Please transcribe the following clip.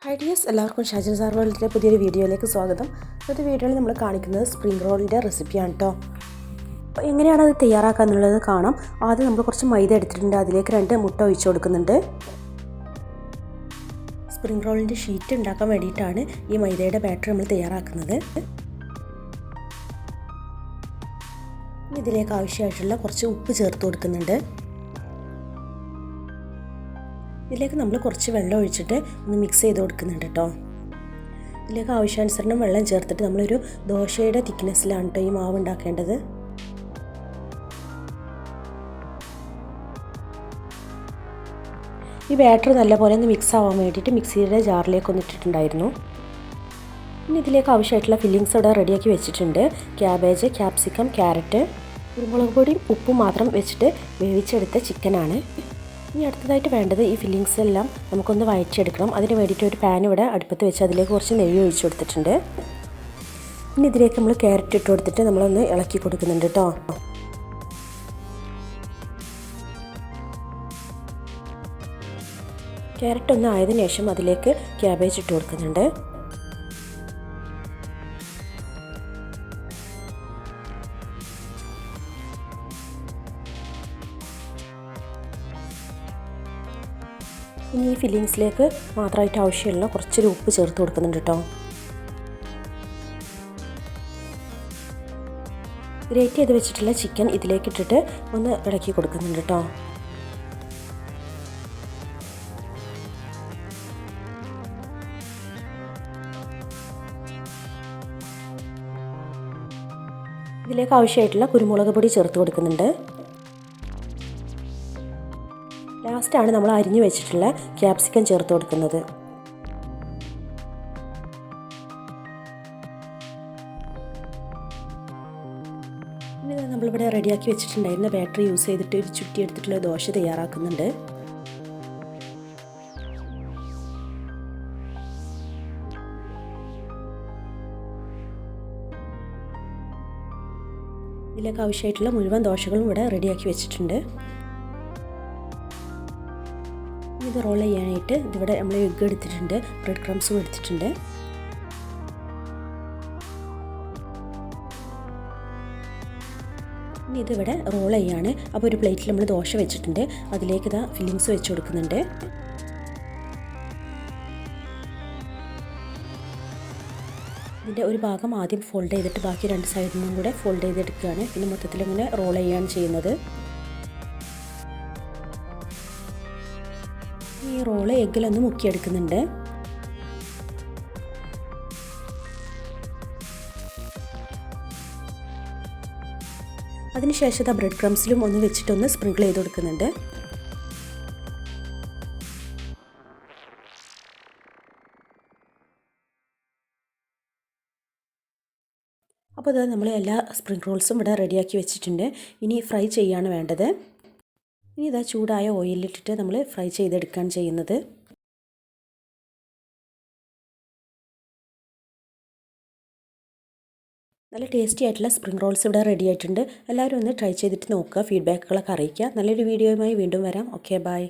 Hi dears, എല്ലാവർക്കും Shajan sir വേൾഡിൻ്റെ പുതിയൊരു വീഡിയോയിലേക്ക് സ്വാഗതം. ഇന്നത്തെ വീഡിയോയിൽ നമ്മൾ കാണിക്കുന്നത് സ്പ്രിംഗ് റോളിൻ്റെ റെസിപ്പിയാണ് കേട്ടോ. അപ്പോൾ എങ്ങനെയാണ് അത് തയ്യാറാക്കുക എന്നുള്ളത് കാണാം. ആദ്യം നമ്മൾ കുറച്ച് മൈദ എടുത്തിട്ടുണ്ട്, അതിലേക്ക് 2 മുട്ട ഒഴിച്ചു കൊടുക്കുന്നുണ്ട്. സ്പ്രിംഗ് റോളിൻ്റെ ഷീറ്റ് ഉണ്ടാക്കാൻ വേണ്ടിയിട്ടാണ് ഈ മൈദയുടെ ബാറ്റർ നമ്മൾ തയ്യാറാക്കുന്നത്. ഇതിലേക്ക് ആവശ്യമായിട്ടുള്ള കുറച്ച് ഉപ്പ് ചേർത്ത് കൊടുക്കുന്നുണ്ട്. ഇതിലേക്ക് നമ്മൾ കുറച്ച് വെള്ളം ഒഴിച്ചിട്ട് ഒന്ന് മിക്സ് ചെയ്ത് കൊടുക്കുന്നുണ്ട് കേട്ടോ. ഇതിലേക്ക് ആവശ്യാനുസരണം വെള്ളം ചേർത്തിട്ട് നമ്മളൊരു ദോശയുടെ തിക്നെസ്സിലാണ് കേട്ടോ ഈ മാവ് ഉണ്ടാക്കേണ്ടത്. ഈ ബാറ്റർ നല്ലപോലെ ഒന്ന് മിക്സ് ആവാൻ വേണ്ടിയിട്ട് മിക്സിയുടെ ജാറിലേക്ക് ഒന്ന് ഇട്ടിട്ടുണ്ടായിരുന്നു. ഇനി ഇതിലേക്ക് ആവശ്യമായിട്ടുള്ള ഫില്ലിങ്സ് ഇവിടെ റെഡിയാക്കി വെച്ചിട്ടുണ്ട്. ക്യാബേജ്, ക്യാപ്സിക്കം, ക്യാരറ്റ്, കുരുമുളക് പൊടിയും ഉപ്പും മാത്രം വെച്ചിട്ട് വേവിച്ചെടുത്ത ചിക്കനാണ്. ഇനി അടുത്തതായിട്ട് വേണ്ടത് ഈ ഫില്ലിങ്സ് എല്ലാം നമുക്കൊന്ന് വഴറ്റിയെടുക്കണം. അതിന് വേണ്ടിയിട്ട് ഒരു പാൻ ഇവിടെ അടുപ്പത്ത് വെച്ച് അതിലേക്ക് കുറച്ച് നെയ്യ് ഒഴിച്ചു കൊടുത്തിട്ടുണ്ട്. ഇനി ഇതിലേക്ക് നമ്മൾ ക്യാരറ്റ് ഇട്ട് കൊടുത്തിട്ട് നമ്മളൊന്ന് ഇളക്കി കൊടുക്കുന്നുണ്ട് കേട്ടോ. ക്യാരറ്റ് ഒന്ന് ആയതിനു ശേഷം അതിലേക്ക് ക്യാബേജ് ഇട്ട് കൊടുക്കുന്നുണ്ട്. ഇനി ഈ ഫില്ലിങ്സിലേക്ക് മാത്രമായിട്ട് ആവശ്യമുള്ള കുറച്ചൊരു ഉപ്പ് ചേർത്ത് കൊടുക്കുന്നുണ്ട് കേട്ടോ. ഗ്രേറ്റ് ചെയ്ത് വെച്ചിട്ടുള്ള ചിക്കൻ ഇതിലേക്ക് ഇട്ടിട്ട് ഒന്ന് ഇളക്കി കൊടുക്കുന്നുണ്ട് കേട്ടോ. ഇതിലേക്ക് ആവശ്യമായിട്ടുള്ള കുരുമുളക് പൊടി ചേർത്ത് കൊടുക്കുന്നുണ്ട്. ലാസ്റ്റാണ് നമ്മൾ അരിഞ്ഞു വെച്ചിട്ടുള്ള ക്യാപ്സിക്കം ചേർത്ത് കൊടുക്കുന്നത്. ഇനി നമ്മളിവിടെ റെഡിയാക്കി വെച്ചിട്ടുണ്ടായിരുന്ന ബാറ്ററി യൂസ് ചെയ്തിട്ട് ഒരു ചുറ്റി എടുത്തിട്ടുള്ള ദോശ തയ്യാറാക്കുന്നുണ്ട്. ഇതിലേക്ക് ആവശ്യമായിട്ടുള്ള മുഴുവൻ ദോശകളും ഇവിടെ റെഡിയാക്കി വെച്ചിട്ടുണ്ട്. ഇത് റോൾ ചെയ്യാനായിട്ട് ഇതിവിടെ നമ്മൾ എഗ്ഗ് എടുത്തിട്ടുണ്ട്, ബ്രെഡ് ക്രംസും എടുത്തിട്ടുണ്ട്. ഇനി ഇതിവിടെ റോൾ ചെയ്യാണ്. അപ്പോൾ ഒരു പ്ലേറ്റിൽ നമ്മൾ ദോശ വെച്ചിട്ടുണ്ട്, അതിലേക്ക് ഇതാ ഫില്ലിങ്സ് വെച്ച് കൊടുക്കുന്നുണ്ട്. ഇതിൻ്റെ ഒരു ഭാഗം ആദ്യം ഫോൾഡ് ചെയ്തിട്ട് ബാക്കി 2 സൈഡിൽ നിന്നും കൂടെ ഫോൾഡ് ചെയ്തെടുക്കുകയാണ്. പിന്നെ മൊത്തത്തിൽ ഇങ്ങനെ റോൾ ചെയ്യുകയാണ് ചെയ്യുന്നത്. ഈ റോള് എഗ്ഗിലൊന്ന് മുക്കിയെടുക്കുന്നുണ്ട്. അതിനുശേഷം ബ്രെഡ് ക്രംസിലും ഒന്ന് വെച്ചിട്ടൊന്ന് സ്പ്രിങ്കിൾ ചെയ്ത് കൊടുക്കുന്നുണ്ട്. അപ്പോൾ ഇത് നമ്മൾ എല്ലാ സ്പ്രിംഗ് റോൾസും ഇവിടെ റെഡിയാക്കി വെച്ചിട്ടുണ്ട്. ഇനി ഫ്രൈ ചെയ്യാണ് വേണ്ടത്. ഇനി ഇതാ ചൂടായ ഓയിലിട്ടിട്ട് നമ്മൾ ഫ്രൈ ചെയ്തെടുക്കുകയാണ് ചെയ്യുന്നത്. നല്ല ടേസ്റ്റി ആയിട്ടുള്ള സ്പ്രിംഗ് റോൾസ് ഇവിടെ റെഡി ആയിട്ടുണ്ട്. എല്ലാവരും ഒന്ന് ട്രൈ ചെയ്തിട്ട് നോക്കുക, ഫീഡ്ബാക്കുകളൊക്കെ അറിയിക്കുക. നല്ലൊരു വീഡിയോയുമായി വീണ്ടും വരാം. Okay, by.